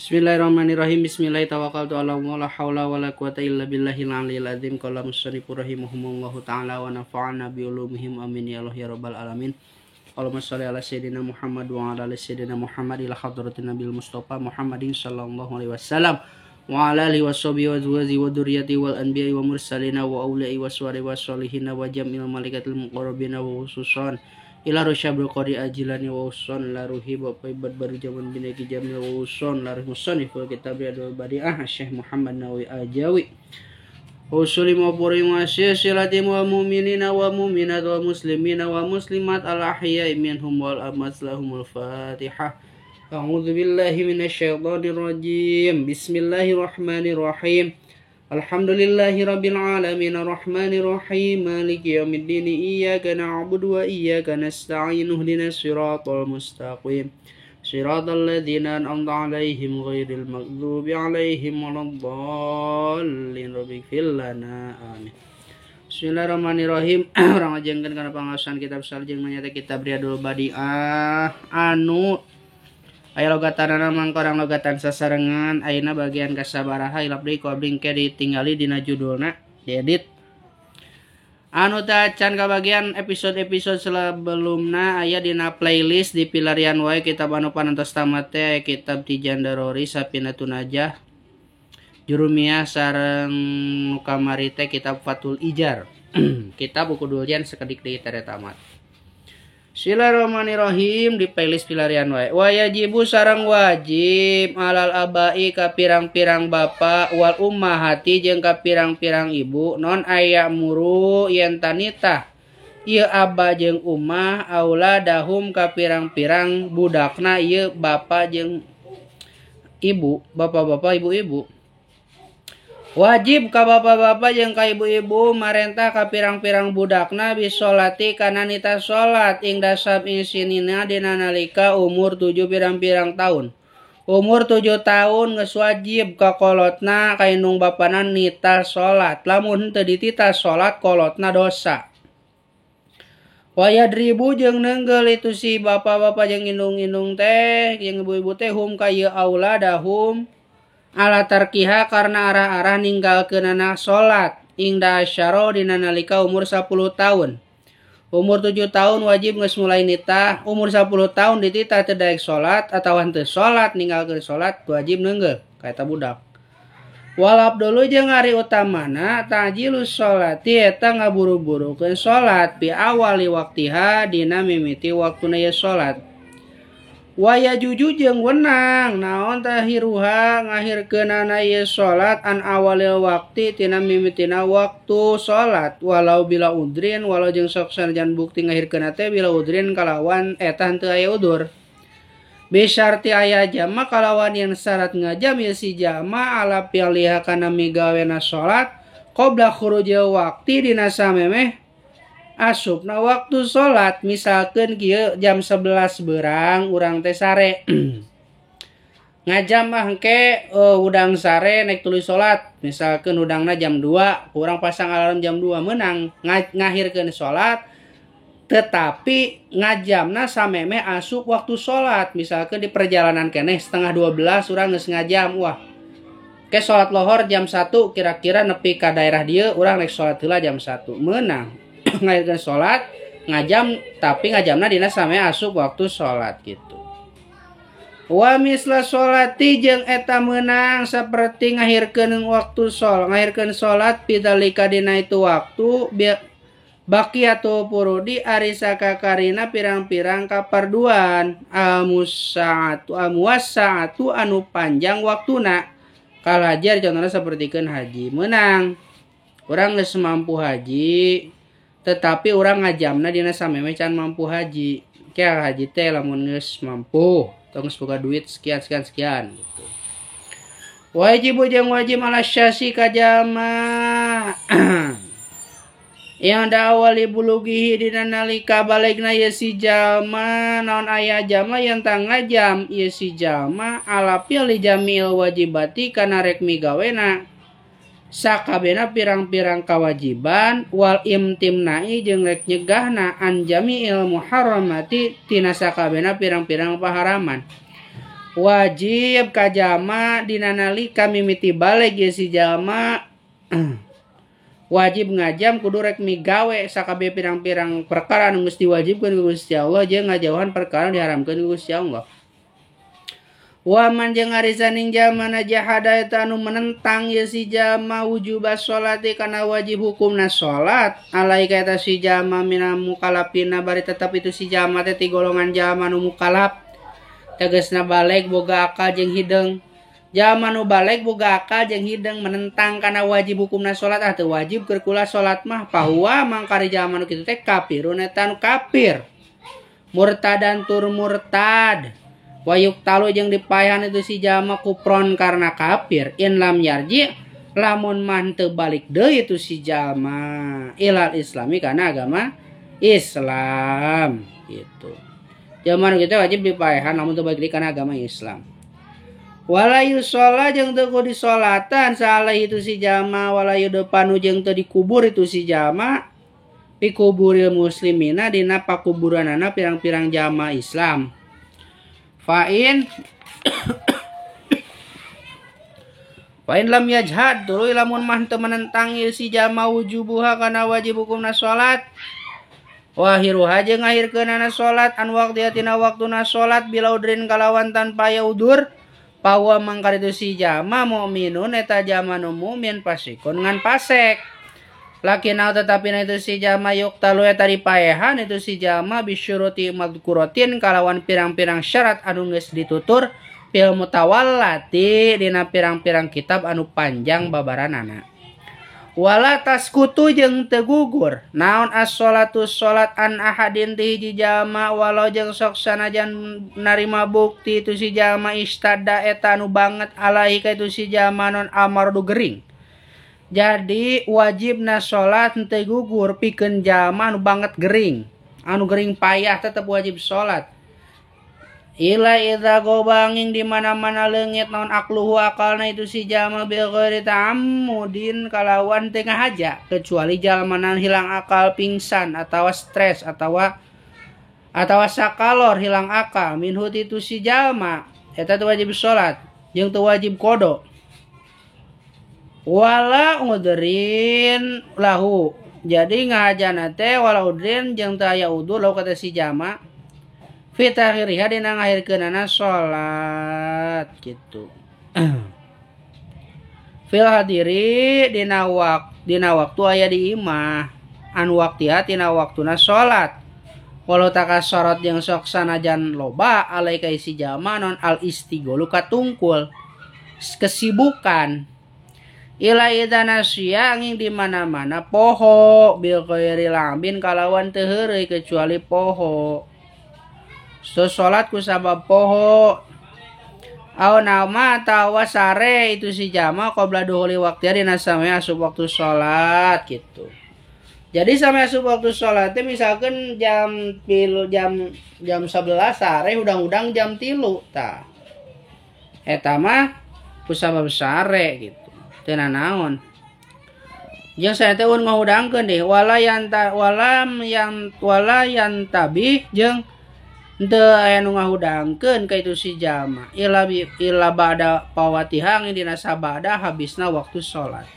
Bismillahirrahmanirrahim. Bismillahirrahmanirrahim. La haula wala quwata illa billahil aliyil azim. Qala musannifur rahimahumullahu ta'ala wa nafa'ana bi ulumihim amin ya Allah ya rabbal alamin. Allahumma shalli ala sayyidina Muhammad wa ala ali sayyidina Muhammad ila hadratin nabil mustafa Muhammadin sallallahu alaihi wasallam wa ala alihi washabihi wa azwajihi wa dzurriyyati wal anbiya'i wa mursalina wa auliya'i wa suwari wa sholihin wa jamil malaikatil muqarrabina wa khususan ila rusyabrul qari ajilani wa uson la ruhi bapak ibad baru zaman binaki jamil wa uson la ruhmusani fil kitab adul badi'ah Syekh Muhammad Nawawi Ajawi usuli mawpuri masih silati wa mu'minina wa mu'minat wa muslimina wa muslimat al ahya'i minhum wal amwat lahumul fatihah. A'udzu billahi minasyaitonir rajim. Bismillahirrahmanirrahim. Alhamdulillahi rabbil alamin arrahmanir rahim maliki yaumiddin iyyaka na'budu wa iyyaka nasta'in ihdinas siratal mustaqim siratal ladzina an'amta 'alaihim ghairil maghdubi 'alaihim waladdallin rabbighfir lana amin. Bismillahirrahmanirrahim. Urang ngajengkeun kana pangaosan kitab sareng nyata kitab Riyadul Badi'ah anu aya logatanana mangkorang logatan sasarengan ayeuna bagian kasabaraha ilap deui ku abdi engke ditinggali dina judulna diedit anu teh can kabagian episode-episode sebelumna aya dina playlist di pilarian wae kitab anu panentos tamat teh kitab Tijan Darori Sapinatul Najah Jurumiyah sareng nu kamari teh kitab Fathul Ijar kitab buku duljan sakedik deui tere tamat. Bismillahirrahmanirrahim di playlist pilarian wae. Wa yajibu sareng wajib alal abai ka pirang-pirang bapa wal ummahati jeung ka pirang-pirang ibu non aya muru yen tanita ieu aba jeung ummah auladahum ka pirang-pirang budakna ieu bapa jeung ibu, bapak-bapak ibu-ibu. Wajib ka bapak-bapak jeung ka ibu-ibu marentah ka pirang-pirang budakna bisolati kana nita salat ing dasab insinina dina nalika umur 7 pirang-pirang tahun. Umur 7 tahun geus wajib ka kolotna ka indung bapana nita salat. Lamun teu ditita salat kolotna dosa. Wayadribu jeung neunggel itu si bapak-bapak jeung indung-indung teh jeung ibu-ibu teh hum ka ieu auladahum ala tarkiha karena arah-arah ninggalkeunana salat ingda asyara dina nalika umur 10 tahun. Umur 7 tahun wajib geus mulai nitah, umur 10 tahun dititah teu daek salat atawa henteu salat ninggalkeun salat wajib neunggel ka eta budak. Walab dulu jeung ari utamana tajilus sholati eta ngaburu-burukeun salat pi awali waktiha dina mimiti waktuna ieu salat. Waya juju jeung wenang naon tahiruha ngahirkeunana ieu salat an awalil wakti tina mimitina waktu salat walau bila udrin walau jeung sok sanajan bukti ngahirkeunna teh bila udrin kalawan eta henteu aya udur. Bisyarti aya jama kalawan yang syarat ngajam ieu si jama ala pilih kana migawena salat qabla khurujil wakti dina samemeh asupna waktu salat. Misalkeun kieu jam 11 beurang urang teh sare ngajam mah engke udang sare naik tuluy salat. Misalkeun udangna jam 2 urang pasang alarm jam 2 meunang ngahirkeun salat tetapi ngajamna samemeh asup waktu salat. Misalkeun di perjalanan keneh setengah 12 urang geus ngajam wah ke salat lohor jam 1 kira-kira nepi ka daerah dieu urang rek salat heula jam 1 meunang ngahirkeun salat ngajam tapi ngajamna dina samemeh asup waktu salat gitu. Wa misla sholati jeung eta meunang saperti ngahirkeun waktu ngahirkeun salat pidzalika dina itu waktu baqiyatu furudi ari sakakarina pirang-pirang kaparduan amusaatu anu panjang waktuna kalajar contohna sapertikeun haji meunang urang geus mampu haji tetapi urang ngajamna dina samemeh can mampu haji. Kayak haji teh lamun geus mampu tong geus boga duit sekian gitu. Wajib jeung wajib ala syasi ka jama yang da awali bulugihi dina nalika balegna ieu si jama naon aya jama yang tang ngajam ieu si jama ala pilih jamil wajibati kana rek migawena sakabena pirang-pirang kawajiban wal imtimnai jeung rek nyegahna an jami'il muharramati tina sakabena pirang-pirang paharaman. wajib ka jama dina nalika mimiti balik ye si jama wajib ngajam kudu rek migawe sakabeh pirang-pirang perkara anu geus diwajibkeun ku Gusti Allah jeung ngajauhan perkara diharamkeun ku Gusti Allah. Wa man jeung ari saning jamana jahada eta anu menentang ye si jama wujubas sholati kana wajib hukumna salat alaika eta si jama minal mukallafina bari tetep itu si jama teh ti golongan jama nu mukallaf tegasna balik boga akal jeung hideung. Jama nu balik boga akal jeung hideung menentang kana wajib hukumna salat teu wajib keur kula salat mah pahuwa mangkari jama nu kitu teh kafirun eta nu kafir murtadan tur murtad wayuk talu jeung dipaehan itu si jama kupron karena kafir in lam yarji lamun man teu balik deui itu si jama ilal islami kana agama Islam gitu. Jama nu kitu wajib dipaehan lamun teu balik kana agama Islam. Walayu sholat jeung teu kudu disolatan salah itu si jama walayu depanu jeung teu dikubur itu si jama pikuburil muslimina dina pakuburanana pirang-pirang jama Islam. Fa'in lam yajhad tuluy lamun mah teu menentang si jama wujubuha kana wajib hukumna salat wahiruha jeung ngahirkeunana salat an waqtiatina waktuna salat bila udrin kalawan tanpa aya udur pawa mangkar itu si jama mukminun eta jama nu mukmin pasikun ngan pasek lakinau tetapi itu si jama yuk talu eta dipaehan itu si jama bisyuruti madhkuratin kalawan pirang-pirang syarat anu geus ditutur fil mutawallati dina pirang-pirang kitab anu panjang babaranana. Wala taskutu jeung teu gugur naon as-sholatu sholat an ahadin ti hiji jama walau jeung sok sanajan narima bukti itu si jama istada eta anu banget alaihi ka itu si jama non amardu gering. Jadi wajibna sholat teu gugur pikeun jama anu banget gering anu gering payah tetep wajib sholat. Ila idza gobanging di mana-mana leungit naon akluhu akalna itu si jama bil ghairi ta'ammudin kalawan teu ngahaja kecuali jalmana hilang akal pingsan atawa stres atawa sakalor hilang akal minhu itu si jalma eta teu wajib salat jeung teu wajib qada wala udrin lahu jadi ngahajana teh wala udrin jeung teu aya udur lahu kata si jama fitakhiriha dina ngahirkeunana salat gitu. Fil hadiri dina waktu aya di imah an waktiha tina waktuna salat. Walau takasorot jeung sok sanajan loba alaika isi jama non al istigholu katungkul kesibukan. Ila idana sia angin di mana-mana poho bil ghairi lambin kalawan teu heureuy kecuali poho. So sholat ku sabab poho au nama tawa sare itu si jama qabla duhuli waqti dina same asup waktu sholat gitu. Jadi sampai asup waktu sholat misalkan jam 11 sare udang-udang jam 3 tah. Eta mah ku sabab sare gitu. Teu naon. Jeung saya teh un ngahudangkeun deh wala yan tabi jeung teu aya nu ngahudangkeun ka itu si jama ila ba'da pawatihang dina sabada habisna waktu salat.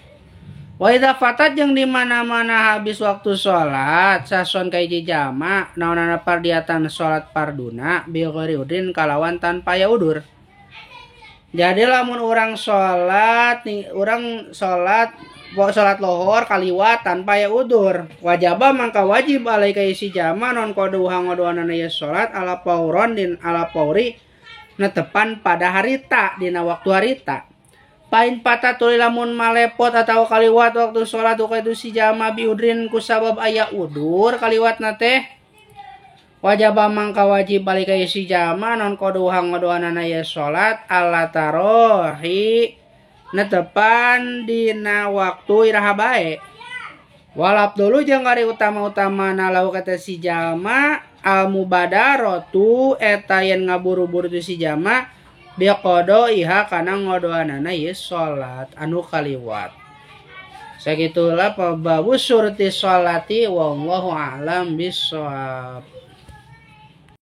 Wa idza fatat jeung di mana-mana habis waktu salat sason ka hiji jama naonana pardiatan salat parduna bil ghairi udrin kalawan tanpa aya udur. Jadi lamun urang salat lohor kaliwat tanpa ya udur wajaba mangka wajib alaika isi jama non koduha ngodoanana ya salat ala pauron din ala pauri netepan pada harita dina waktu harita pain patah tuli lamun malepot atau kaliwat waktu salat uka itu si jama biudrin ku sabab aya udur kaliwat teh wajaba mangka wajib alaika isi jama non koduha ngodoanana ya salat ala tarohi netepan dina waktu iraha bae walap dulu jeung ari utama-utama nalau kata si jama al mubadaratu eta yen ngaburu-buru tu si jama biqodo iha kana ngodoanana ye salat anu kaliwat sakitulah babu surti sholati wallahu a'lam bissawab.